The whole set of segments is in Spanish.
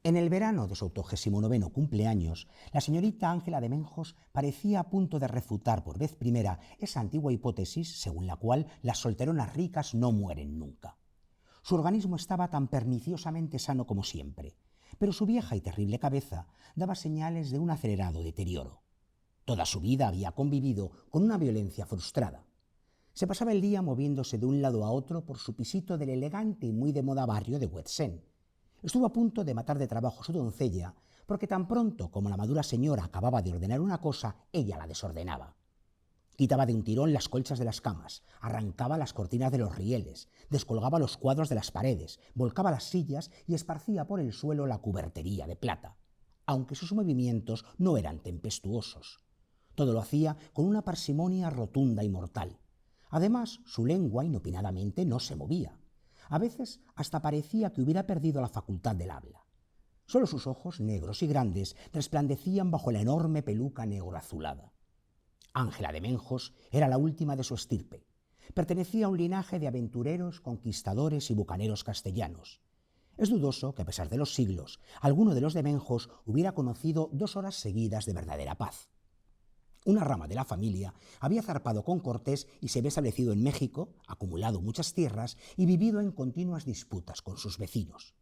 En el verano de su 89º cumpleaños, la señorita Ángela de Menjos parecía a punto de refutar por vez primera esa antigua hipótesis según la cual las solteronas ricas no mueren nunca. Su organismo estaba tan perniciosamente sano como siempre, pero su vieja y terrible cabeza daba señales de un acelerado deterioro. Toda su vida había convivido con una violencia frustrada. Se pasaba el día moviéndose de un lado a otro por su pisito del elegante y muy de moda barrio de West-End. Estuvo a punto de matar de trabajo a su doncella porque tan pronto como la madura señora acababa de ordenar una cosa, ella la desordenaba. Quitaba de un tirón las colchas de las camas, arrancaba las cortinas de los rieles, descolgaba los cuadros de las paredes, volcaba las sillas y esparcía por el suelo la cubertería de plata, aunque sus movimientos no eran tempestuosos. Todo lo hacía con una parsimonia rotunda y mortal. Además, su lengua inopinadamente no se movía. A veces hasta parecía que hubiera perdido la facultad del habla. Solo sus ojos, negros y grandes, resplandecían bajo la enorme peluca negro azulada. Ángela de Menjos era la última de su estirpe. Pertenecía a un linaje de aventureros, conquistadores y bucaneros castellanos. Es dudoso que, a pesar de los siglos, alguno de los de Menjos hubiera conocido 2 horas seguidas de verdadera paz. Una rama de la familia había zarpado con Cortés y se había establecido en México, acumulado muchas tierras y vivido en continuas disputas con sus vecinos.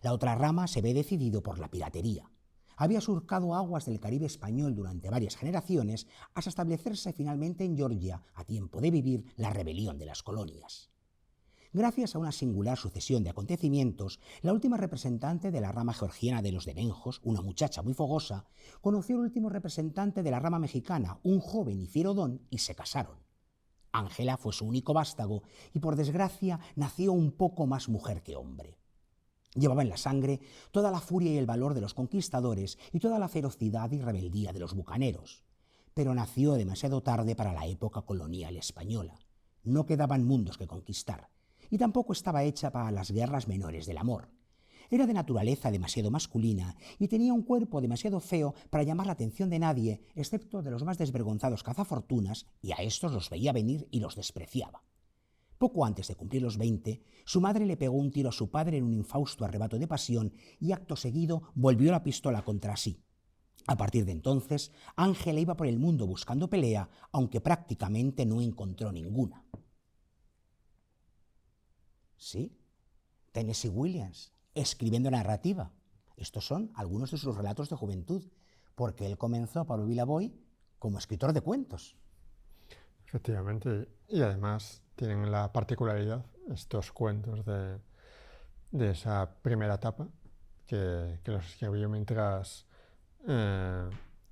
La otra rama se había decidido por la piratería. Había surcado aguas del Caribe español durante varias generaciones hasta establecerse finalmente en Georgia a tiempo de vivir la rebelión de las colonias. Gracias a una singular sucesión de acontecimientos, la última representante de la rama georgiana de los de Menjos, una muchacha muy fogosa, conoció al último representante de la rama mexicana, un joven y fiero don, y se casaron. Ángela fue su único vástago y, por desgracia, nació un poco más mujer que hombre. Llevaba en la sangre toda la furia y el valor de los conquistadores y toda la ferocidad y rebeldía de los bucaneros, pero nació demasiado tarde para la época colonial española. No quedaban mundos que conquistar, y tampoco estaba hecha para las guerras menores del amor. Era de naturaleza demasiado masculina y tenía un cuerpo demasiado feo para llamar la atención de nadie, excepto de los más desvergonzados cazafortunas, y a estos los veía venir y los despreciaba. Poco antes de cumplir los 20, su madre le pegó un tiro a su padre en un infausto arrebato de pasión y acto seguido volvió la pistola contra sí. A partir de entonces, Ángela iba por el mundo buscando pelea, aunque prácticamente no encontró ninguna. Sí, Tennessee Williams, escribiendo narrativa. Estos son algunos de sus relatos de juventud, porque él comenzó para Villavoy como escritor de cuentos. Efectivamente, y además tienen la particularidad, estos cuentos de esa primera etapa, que los escribió mientras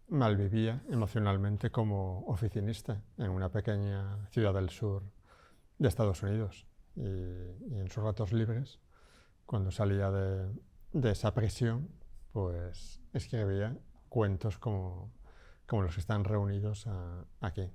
malvivía emocionalmente como oficinista en una pequeña ciudad del sur de Estados Unidos. Y en sus ratos libres, cuando salía de esa prisión, pues escribía cuentos como los que están reunidos aquí.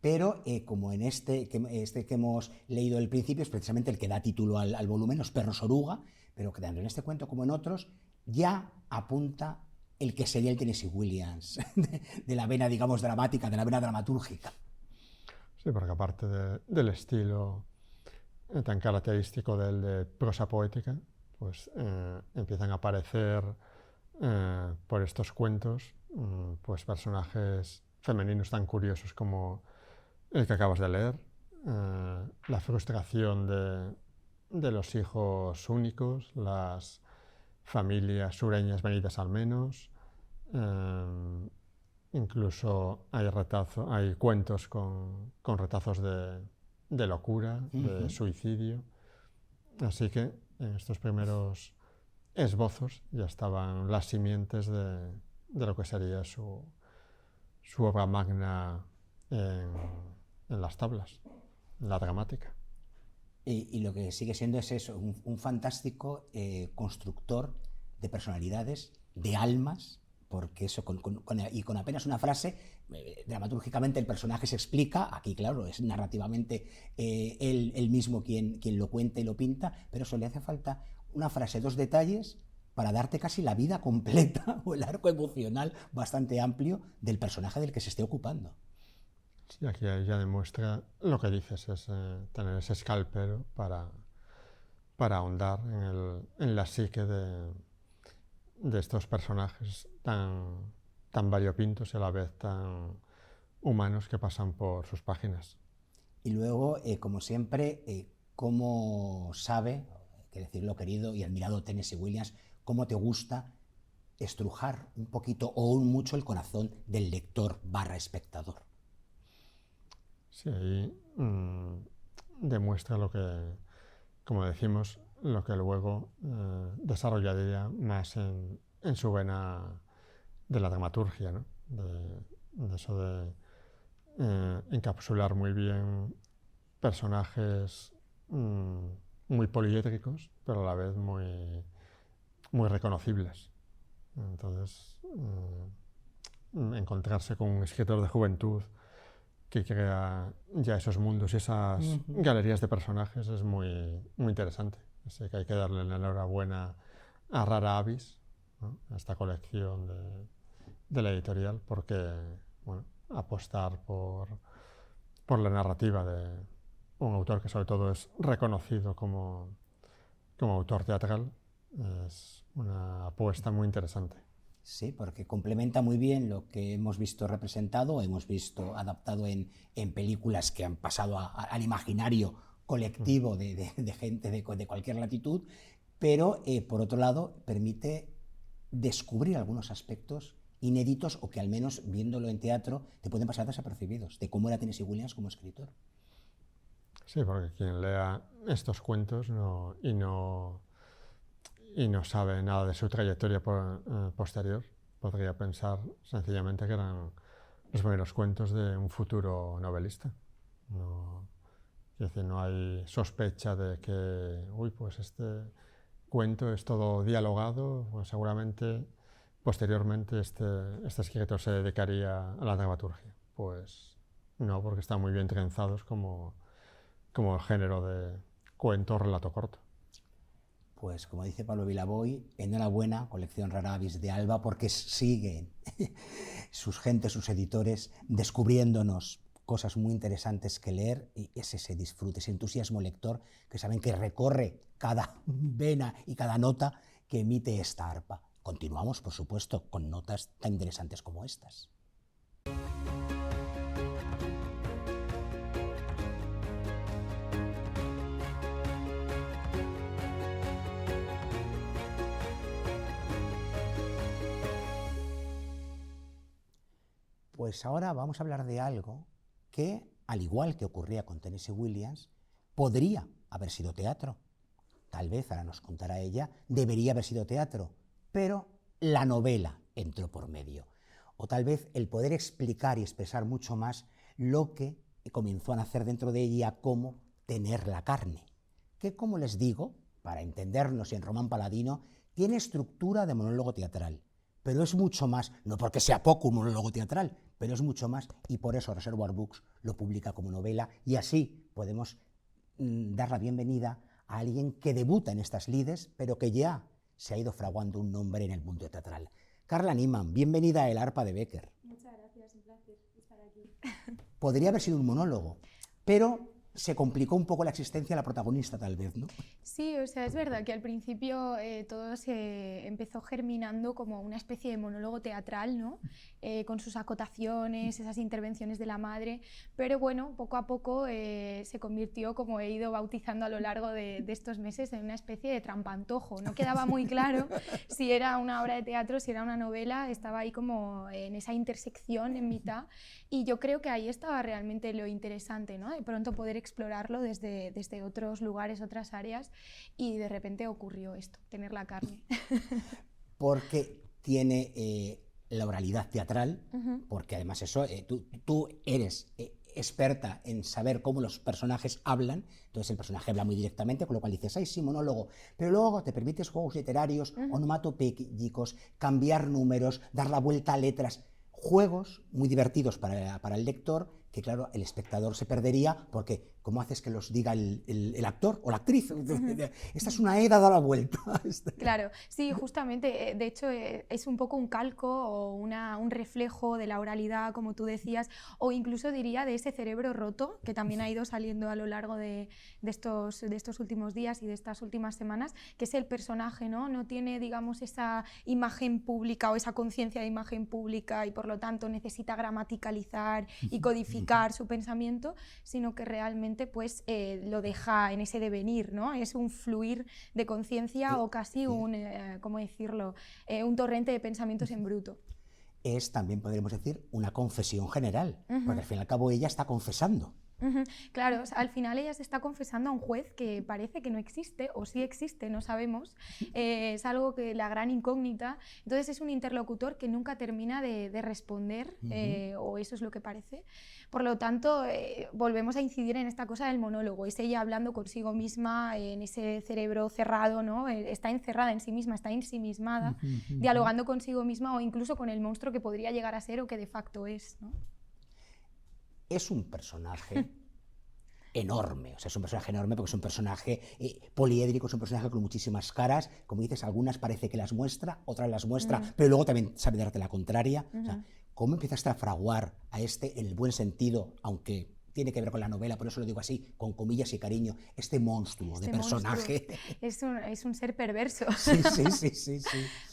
Pero como en este que hemos leído al principio, es precisamente el que da título al volumen, Los perros oruga, pero que tanto en este cuento como en otros ya apunta el que sería el Tennessee Williams de la vena, digamos, dramática, de la vena dramatúrgica. Sí, porque aparte del estilo tan característico del de prosa poética, pues empiezan a aparecer por estos cuentos pues personajes femeninos tan curiosos como el que acabas de leer, la frustración de los hijos únicos, las familias sureñas venidas al menos, incluso hay cuentos con retazos de locura, de suicidio, así que en estos primeros esbozos ya estaban las simientes de lo que sería su obra magna en las tablas, en la dramática. Y lo que sigue siendo es eso, un fantástico constructor de personalidades, de almas, porque eso con apenas una frase, dramatúrgicamente el personaje se explica, aquí claro, es narrativamente él mismo quien lo cuenta y lo pinta, pero eso le hace falta una frase, 2 detalles, para darte casi la vida completa o el arco emocional bastante amplio del personaje del que se esté ocupando. Sí, aquí ya demuestra lo que dices, es tener ese escalpelo para ahondar en la psique de estos personajes tan variopintos y a la vez tan humanos que pasan por sus páginas. Y luego, como siempre, cómo sabe, hay que decirlo, querido y admirado Tennessee Williams, cómo te gusta estrujar un poquito o un mucho el corazón del lector / espectador. Sí, ahí demuestra lo que, como decimos, lo que luego desarrollaría más en su vena de la dramaturgia, ¿no? De eso de encapsular muy bien personajes muy poliédricos, pero a la vez muy reconocibles. Entonces, encontrarse con un escritor de juventud que crea ya esos mundos y esas galerías de personajes es muy interesante. Así que hay que darle la enhorabuena a Rara Avis, ¿no? A esta colección de la editorial, porque bueno, apostar por la narrativa de un autor que sobre todo es reconocido como autor teatral es una apuesta muy interesante. Sí, porque complementa muy bien lo que hemos visto representado, hemos visto adaptado en películas que han pasado al imaginario colectivo de gente de cualquier latitud, pero por otro lado permite descubrir algunos aspectos inéditos o que al menos viéndolo en teatro te pueden pasar desapercibidos, de cómo era Tennessee Williams como escritor. Sí, porque quien lea estos cuentos y no sabe nada de su trayectoria posterior, podría pensar sencillamente que eran los primeros cuentos de un futuro novelista. Es decir, no hay sospecha de que, pues este cuento es todo dialogado, pues seguramente posteriormente este escritor se dedicaría a la dramaturgia. Pues no, porque están muy bien trenzados como el género de cuento o relato corto. Pues como dice Pablo Vilaboy, enhorabuena, colección Rara Avis de Alba, porque siguen sus gentes, sus editores, descubriéndonos cosas muy interesantes que leer, y es ese disfrute, ese entusiasmo lector que saben que recorre cada vena y cada nota que emite esta arpa. Continuamos, por supuesto, con notas tan interesantes como estas. Pues ahora vamos a hablar de algo que, al igual que ocurría con Tennessee Williams, podría haber sido teatro. Tal vez, ahora nos contará ella, debería haber sido teatro, pero la novela entró por medio. O tal vez el poder explicar y expresar mucho más lo que comenzó a nacer dentro de ella como tener la carne, que, como les digo, para entendernos en Román Paladino, tiene estructura de monólogo teatral, pero es mucho más, no porque sea poco un monólogo teatral, pero es mucho más, y por eso Reservoir Books lo publica como novela, y así podemos dar la bienvenida a alguien que debuta en estas lides, pero que ya se ha ido fraguando un nombre en el mundo teatral. Carla Niemann, bienvenida a El Arpa de Becker. Muchas gracias, un placer estar aquí. Podría haber sido un monólogo, pero se complicó un poco la existencia de la protagonista, tal vez, ¿no? Sí, o sea, es verdad que al principio todo se empezó germinando como una especie de monólogo teatral, ¿no? Con sus acotaciones, esas intervenciones de la madre, pero bueno, poco a poco se convirtió, como he ido bautizando a lo largo de estos meses, en una especie de trampantojo. No quedaba muy claro si era una obra de teatro, si era una novela, estaba ahí como en esa intersección en mitad, y yo creo que ahí estaba realmente lo interesante, ¿no? De pronto poder explorarlo desde otros lugares, otras áreas, y de repente ocurrió esto, tener la carne. Porque tiene la oralidad teatral, porque además eso, tú eres experta en saber cómo los personajes hablan, entonces el personaje habla muy directamente, con lo cual dices, ay, sí, monólogo, pero luego te permites juegos literarios, onomatopéyicos, cambiar números, dar la vuelta a letras, juegos muy divertidos para el lector, que claro, el espectador se perdería porque ¿cómo haces que los diga el actor o la actriz? Esta es una EDA, da la vuelta. Claro, sí, justamente, de hecho es un poco un calco o un reflejo de la oralidad, como tú decías, o incluso diría de ese cerebro roto que también ha ido saliendo a lo largo de estos últimos días y de estas últimas semanas, que es el personaje, ¿no? No tiene, digamos, esa imagen pública o esa conciencia de imagen pública y por lo tanto necesita gramaticalizar y codificar su pensamiento, sino que realmente pues lo deja en ese devenir, ¿no? Es un fluir de conciencia o casi un, ¿cómo decirlo? Un torrente de pensamientos en bruto. Es también, podríamos decir, una confesión general, porque al fin y al cabo ella está confesando. Claro, o sea, al final ella se está confesando a un juez que parece que no existe, o sí existe, no sabemos. Es algo que la gran incógnita. Entonces es un interlocutor que nunca termina de responder, o eso es lo que parece. Por lo tanto, volvemos a incidir en esta cosa del monólogo. Es ella hablando consigo misma, en ese cerebro cerrado, ¿no? Está encerrada en sí misma, está ensimismada, dialogando consigo misma o incluso con el monstruo que podría llegar a ser o que de facto es, ¿no? Es un personaje enorme, o sea, es un personaje enorme porque es un personaje poliédrico, es un personaje con muchísimas caras, como dices, algunas parece que las muestra, otras las muestra, pero luego también sabe darte la contraria. O sea, ¿cómo empezaste a fraguar a este, en el buen sentido, aunque tiene que ver con la novela, por eso lo digo así, con comillas y cariño, este monstruo de personaje? Es un ser perverso. Sí.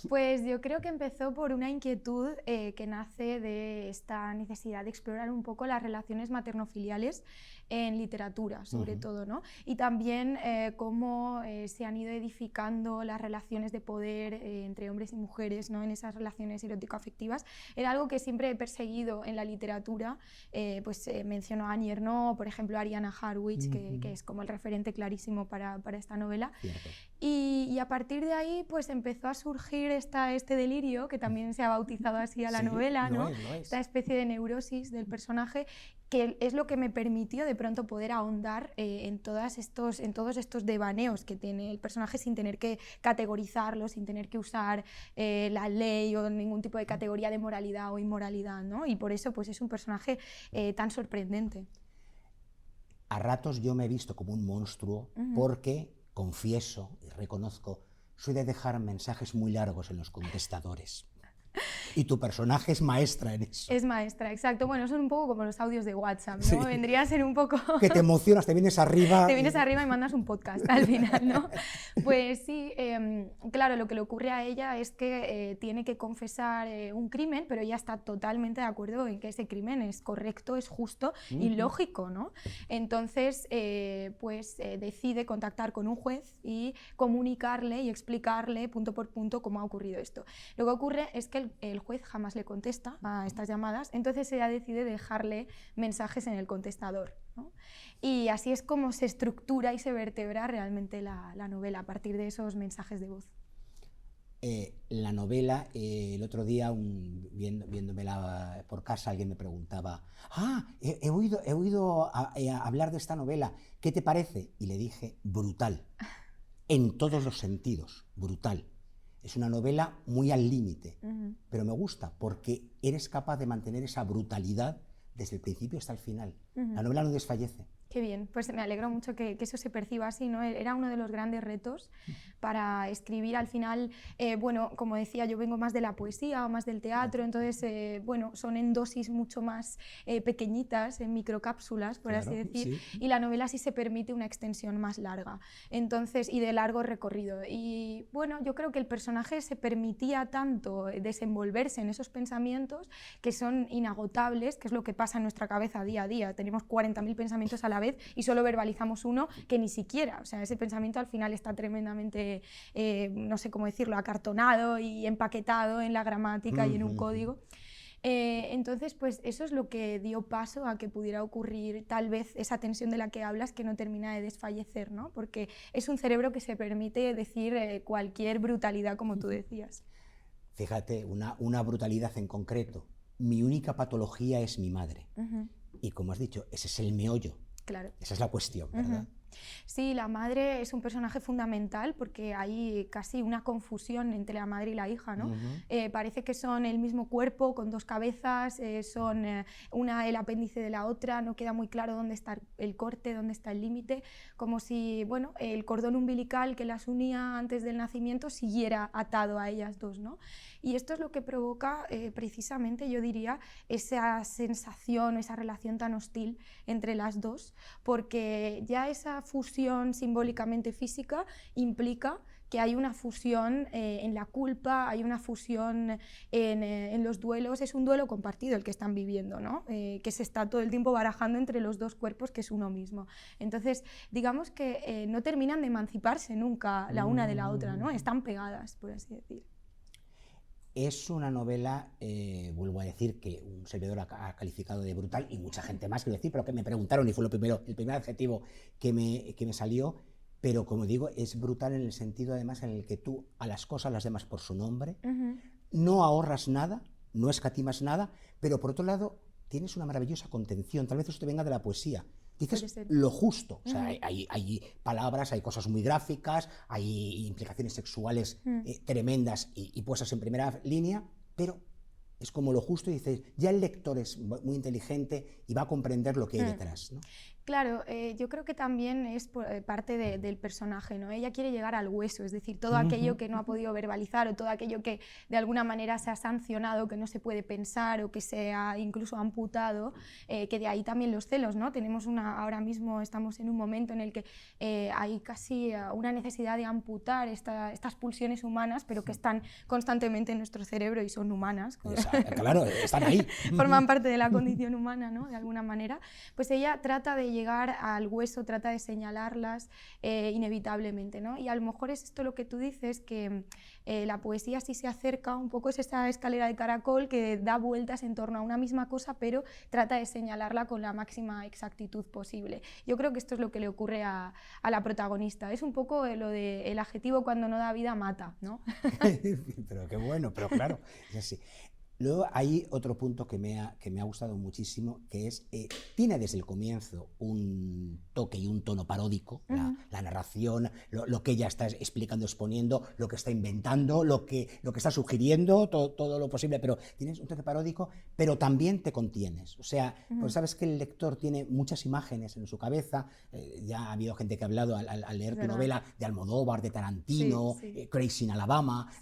Pues yo creo que empezó por una inquietud que nace de esta necesidad de explorar un poco las relaciones maternofiliales en literatura, sobre todo, ¿no? Y también cómo se han ido edificando las relaciones de poder entre hombres y mujeres, ¿no? En esas relaciones erótico-afectivas. Era algo que siempre he perseguido en la literatura, menciono a Annie Ernaux, por ejemplo, a Arianna Harwich, que es como el referente clarísimo para esta novela. Y a partir de ahí pues empezó a surgir este delirio, que también se ha bautizado así a la novela, ¿no? Lo es. Esta especie de neurosis del personaje, que es lo que me permitió de pronto poder ahondar en todos estos devaneos que tiene el personaje sin tener que categorizarlo, sin tener que usar la ley o ningún tipo de categoría de moralidad o inmoralidad, ¿no? Y por eso pues es un personaje tan sorprendente. A ratos yo me he visto como un monstruo porque, confieso y reconozco, soy de dejar mensajes muy largos en los contestadores. Y tu personaje es maestra en eso. Es maestra, exacto. Bueno, son un poco como los audios de WhatsApp, ¿no? Sí. Vendría a ser un poco... Que te emocionas, te vienes arriba. Te vienes arriba y mandas un podcast al final, ¿no? Pues sí, claro, lo que le ocurre a ella es que tiene que confesar un crimen, pero ella está totalmente de acuerdo en que ese crimen es correcto, es justo y lógico, ¿no? Entonces, decide contactar con un juez y comunicarle y explicarle punto por punto cómo ha ocurrido esto. Lo que ocurre es que el juez jamás le contesta a estas llamadas, entonces ella decide dejarle mensajes en el contestador, ¿no? Y así es como se estructura y se vertebra realmente la novela, a partir de esos mensajes de voz. La novela, el otro día, viéndomela por casa, alguien me preguntaba, he oído hablar de esta novela, ¿qué te parece? Y le dije, brutal, en todos los sentidos, brutal. Es una novela muy al límite, pero me gusta porque eres capaz de mantener esa brutalidad desde el principio hasta el final. La novela no desfallece. Qué bien, pues me alegro mucho que eso se perciba así, ¿no? Era uno de los grandes retos para escribir. Al final, como decía, yo vengo más de la poesía o más del teatro, entonces, son en dosis mucho más pequeñitas, en microcápsulas, por así decir, y la novela sí se permite una extensión más larga, entonces, y de largo recorrido. Y bueno, yo creo que el personaje se permitía tanto desenvolverse en esos pensamientos que son inagotables, que es lo que pasa en nuestra cabeza día a día. Tenemos 40.000 pensamientos a la vez y solo verbalizamos uno que ni siquiera, o sea, ese pensamiento al final está tremendamente, no sé cómo decirlo, acartonado y empaquetado en la gramática y en un código. Entonces, pues eso es lo que dio paso a que pudiera ocurrir tal vez esa tensión de la que hablas que no termina de desfallecer, ¿no? Porque es un cerebro que se permite decir cualquier brutalidad, como tú decías. Fíjate, una brutalidad en concreto. Mi única patología es mi madre. Y como has dicho, ese es el meollo. Claro. Esa es la cuestión, ¿verdad? Sí, la madre es un personaje fundamental porque hay casi una confusión entre la madre y la hija, ¿no? Parece que son el mismo cuerpo con dos cabezas, son una el apéndice de la otra, no queda muy claro dónde está el corte, dónde está el límite, como si, bueno, el cordón umbilical que las unía antes del nacimiento siguiera atado a ellas dos, ¿no? Y esto es lo que provoca precisamente, yo diría, esa sensación, esa relación tan hostil entre las dos, porque ya esa fusión simbólicamente física implica que hay una fusión en la culpa, hay una fusión en los duelos, es un duelo compartido el que están viviendo, ¿no? Que se está todo el tiempo barajando entre los dos cuerpos, que es uno mismo. Entonces, digamos que no terminan de emanciparse nunca la una de la otra, ¿no? Están pegadas, por así decir. Es una novela, vuelvo a decir, que un servidor ha calificado de brutal y mucha gente más, quiero decir, pero que me preguntaron y fue el primer adjetivo que me salió, pero como digo, es brutal en el sentido además en el que tú a las cosas las llamas por su nombre, no ahorras nada, no escatimas nada, pero por otro lado tienes una maravillosa contención, tal vez esto venga de la poesía. Dices lo justo, o sea, hay palabras, hay cosas muy gráficas, hay implicaciones sexuales tremendas y puestas en primera línea, pero es como lo justo y dices, ya el lector es muy inteligente y va a comprender lo que hay detrás, ¿no? Claro, yo creo que también es parte del personaje, ¿no? Ella quiere llegar al hueso, es decir, todo aquello que no ha podido verbalizar o todo aquello que de alguna manera se ha sancionado, que no se puede pensar o que se ha incluso amputado, que de ahí también los celos, ¿no? Ahora mismo estamos en un momento en el que hay casi una necesidad de amputar estas pulsiones humanas, pero que están constantemente en nuestro cerebro y son humanas. Claro, están ahí. Forman parte de la condición humana, ¿no? De alguna manera. Pues ella trata de llegar al hueso, trata de señalarlas inevitablemente, ¿no? Y a lo mejor es esto lo que tú dices, que la poesía sí se acerca un poco, es esa escalera de caracol que da vueltas en torno a una misma cosa, pero trata de señalarla con la máxima exactitud posible. Yo creo que esto es lo que le ocurre a la protagonista. Es un poco lo de el adjetivo cuando no da vida mata, ¿no? Pero qué bueno, pero claro, es así. Luego hay otro punto que me ha gustado muchísimo, que es, tiene desde el comienzo un toque y un tono paródico, la narración, lo que ella está explicando, exponiendo, lo que está inventando, lo que está sugiriendo, todo lo posible, pero tienes un toque paródico, pero también te contienes. O sea, pues sabes que el lector tiene muchas imágenes en su cabeza, ya ha habido gente que ha hablado al leer tu novela de Almodóvar, de Tarantino, Crazy in Alabama,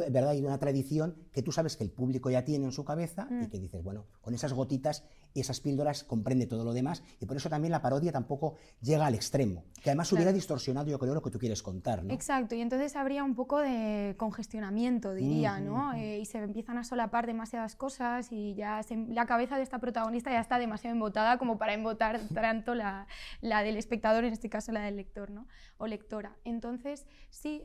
¿verdad? Hay una tradición que tú sabes que el público ya tiene en su cabeza y que dices, bueno, con esas gotitas y esas píldoras comprende todo lo demás y por eso también la parodia tampoco llega al extremo, que además hubiera distorsionado, yo creo, lo que tú quieres contar, ¿no? Exacto, y entonces habría un poco de congestionamiento, diría, ¿no? Y se empiezan a solapar demasiadas cosas y ya la cabeza de esta protagonista ya está demasiado embotada como para embotar tanto la del espectador, en este caso la del lector, ¿no? O lectora. Entonces, sí,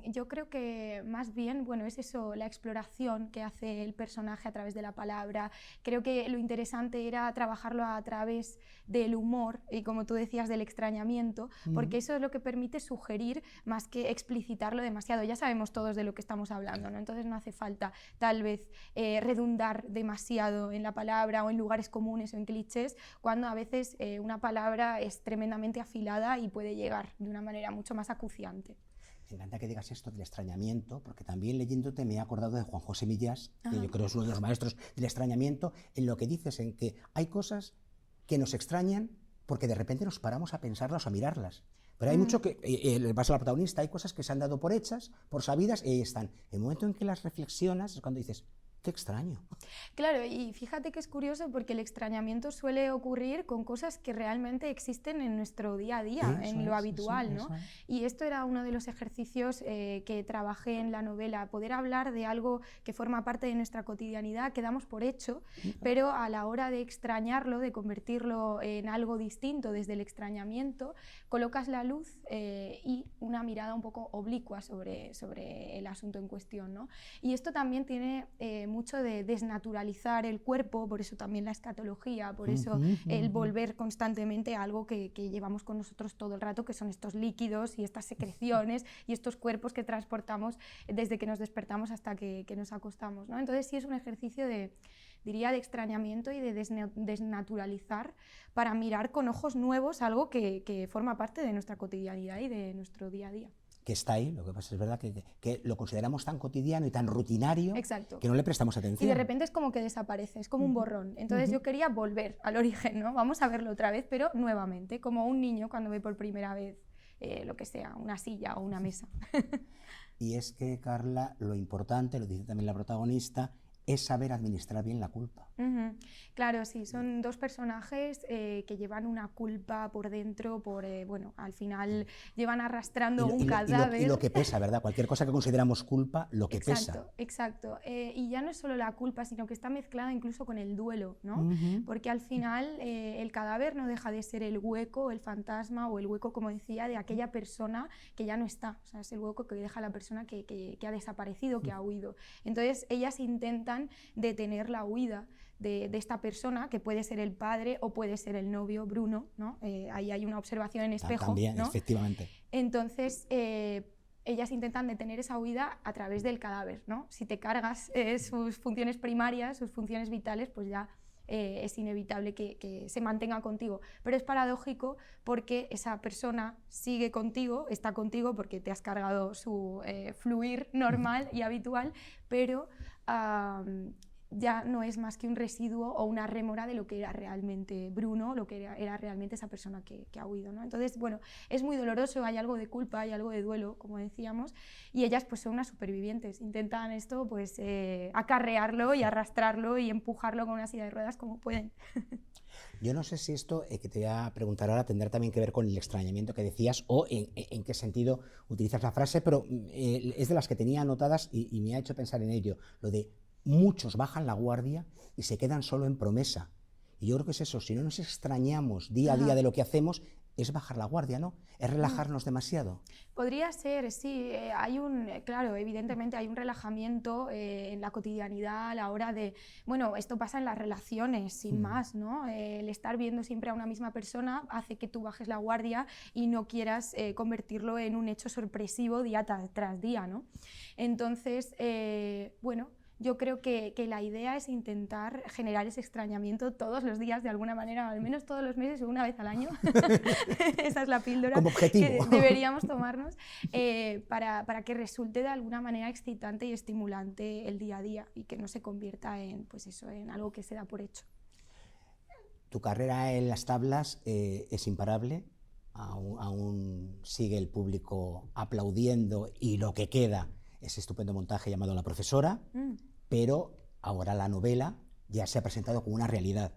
yo creo que más bien, bueno, es eso, la exploración que hace el personaje a través de la palabra. Creo que lo interesante era trabajarlo a través del humor y, como tú decías, del extrañamiento, porque eso es lo que permite sugerir más que explicitarlo demasiado. Ya sabemos todos de lo que estamos hablando, ¿no? Entonces no hace falta tal vez redundar demasiado en la palabra o en lugares comunes o en clichés, cuando a veces una palabra es tremendamente afilada y puede llegar de una manera mucho más acuciante. Me encanta que digas esto del extrañamiento, porque también leyéndote me he acordado de Juan José Millás, que yo creo es uno de los maestros del extrañamiento, en lo que dices, en que hay cosas que nos extrañan porque de repente nos paramos a pensarlas o a mirarlas. Pero hay mucho que, le pasa a la protagonista, hay cosas que se han dado por hechas, por sabidas, y ahí están. El momento en que las reflexionas es cuando dices, qué extraño. Claro, y fíjate que es curioso porque el extrañamiento suele ocurrir con cosas que realmente existen en nuestro día a día, en lo habitual, ¿no? Y esto era uno de los ejercicios que trabajé en la novela, poder hablar de algo que forma parte de nuestra cotidianidad, que damos por hecho, pero a la hora de extrañarlo, de convertirlo en algo distinto desde el extrañamiento, colocas la luz y una mirada un poco oblicua sobre el asunto en cuestión, ¿no? Y esto también tiene mucho de desnaturalizar el cuerpo, por eso también la escatología, por eso el volver constantemente a algo que llevamos con nosotros todo el rato, que son estos líquidos y estas secreciones y estos cuerpos que transportamos desde que nos despertamos hasta que nos acostamos, ¿no? Entonces sí es un ejercicio de diría, de extrañamiento y de desnaturalizar para mirar con ojos nuevos algo que forma parte de nuestra cotidianidad y de nuestro día a día. Que está ahí, lo que pasa es verdad que lo consideramos tan cotidiano y tan rutinario Exacto. que no le prestamos atención. Y de repente es como que desaparece, es como un borrón. Entonces yo quería volver al origen, ¿no? Vamos a verlo otra vez, pero nuevamente, como un niño cuando ve por primera vez, lo que sea, una silla o una mesa. Y es que, Carla, lo importante, lo dice también la protagonista, es saber administrar bien la culpa. Claro, sí, son dos personajes que llevan una culpa por dentro, bueno, al final llevan arrastrando un cadáver. Y lo que pesa, ¿verdad? Cualquier cosa que consideramos culpa, lo que pesa. Exacto. Y ya no es solo la culpa, sino que está mezclada incluso con el duelo, ¿no? Porque al final el cadáver no deja de ser el hueco, el fantasma o el hueco, como decía, de aquella persona que ya no está. O sea, es el hueco que deja la persona que ha desaparecido, que ha huido. Entonces ellas intentan detener la huida de esta persona, que puede ser el padre o puede ser el novio, Bruno, ¿no? Ahí hay una observación en espejo. También, ¿no? efectivamente. Entonces, ellas intentan detener esa huida a través del cadáver, ¿no? Si te cargas sus funciones primarias, sus funciones vitales, pues ya es inevitable que se mantenga contigo. Pero es paradójico porque esa persona sigue contigo, está contigo porque te has cargado su fluir normal y habitual, pero ya no es más que un residuo o una rémora de lo que era realmente Bruno, lo que era realmente esa persona que ha huido, ¿no? Entonces, bueno, es muy doloroso, hay algo de culpa, hay algo de duelo, como decíamos, y ellas pues son unas supervivientes, intentan esto pues acarrearlo y arrastrarlo y empujarlo con una silla de ruedas como pueden. Yo no sé si esto que te voy a preguntar ahora tendrá también que ver con el extrañamiento que decías o en qué sentido utilizas la frase, pero es de las que tenía anotadas y me ha hecho pensar en ello, lo de muchos bajan la guardia y se quedan solo en promesa. Y yo creo que es eso, si no nos extrañamos día a día de lo que hacemos, es bajar la guardia, ¿no? Es relajarnos demasiado. Podría ser, sí. Claro, evidentemente hay un relajamiento en la cotidianidad a la hora de, bueno, esto pasa en las relaciones, sin más, ¿no? El estar viendo siempre a una misma persona hace que tú bajes la guardia y no quieras convertirlo en un hecho sorpresivo día tras día, ¿no? Entonces, bueno, yo creo que la idea es intentar generar ese extrañamiento todos los días de alguna manera, al menos todos los meses o una vez al año. Esa es la píldora como objetivo que deberíamos tomarnos para que resulte de alguna manera excitante y estimulante el día a día y que no se convierta en, pues eso, en algo que se da por hecho. Tu carrera en las tablas es imparable, aún sigue el público aplaudiendo y lo que queda ese estupendo montaje llamado La profesora, pero ahora la novela ya se ha presentado como una realidad.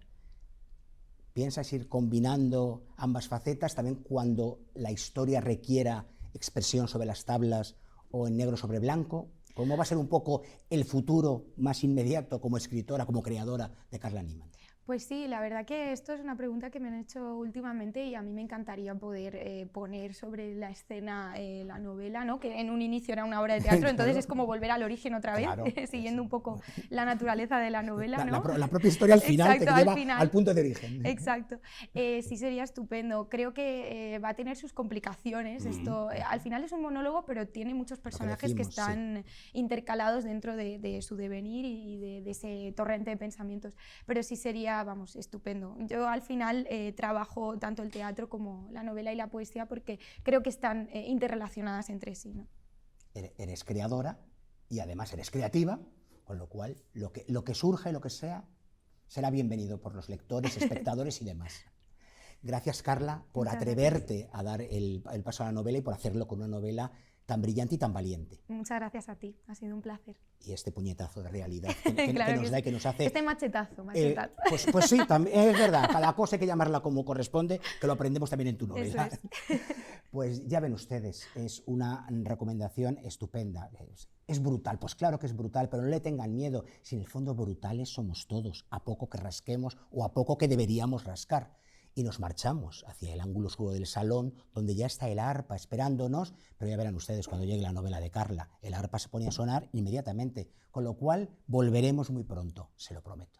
¿Piensas ir combinando ambas facetas también cuando la historia requiera expresión sobre las tablas o en negro sobre blanco? ¿Cómo va a ser un poco el futuro más inmediato como escritora, como creadora de Carla Niemann? Pues sí, la verdad que esto es una pregunta que me han hecho últimamente y a mí me encantaría poder poner sobre la escena la novela, ¿no? Que en un inicio era una obra de teatro, entonces es como volver al origen otra vez, claro, siguiendo un poco la naturaleza de la novela, ¿no? La propia historia al final. Exacto, te lleva al punto de origen. Exacto. Sí, sería estupendo. Creo que va a tener sus complicaciones. Esto, al final es un monólogo, pero tiene muchos personajes que están intercalados dentro de su devenir y de ese torrente de pensamientos. Pero sí sería, vamos, estupendo. Yo al final trabajo tanto el teatro como la novela y la poesía porque creo que están interrelacionadas entre sí, ¿no? Eres creadora y además eres creativa, con lo cual lo que surja y lo que sea será bienvenido por los lectores, espectadores y demás. Gracias, Carla, por atreverte a dar el paso a la novela y por hacerlo con una novela tan brillante y tan valiente. Muchas gracias a ti, ha sido un placer. Y este puñetazo de realidad que nos da y que nos hace... Este machetazo. Pues sí, también, es verdad, cada cosa hay que llamarla como corresponde, que lo aprendemos también en tu novela. Eso es. Pues ya ven ustedes, es una recomendación estupenda. Es brutal, pues claro que es brutal, pero no le tengan miedo, si en el fondo brutales somos todos, a poco que rasquemos o a poco que deberíamos rascar. Y nos marchamos hacia el ángulo oscuro del salón, donde ya está el arpa esperándonos, pero ya verán ustedes cuando llegue la novela de Carla, el arpa se pone a sonar inmediatamente, con lo cual volveremos muy pronto, se lo prometo.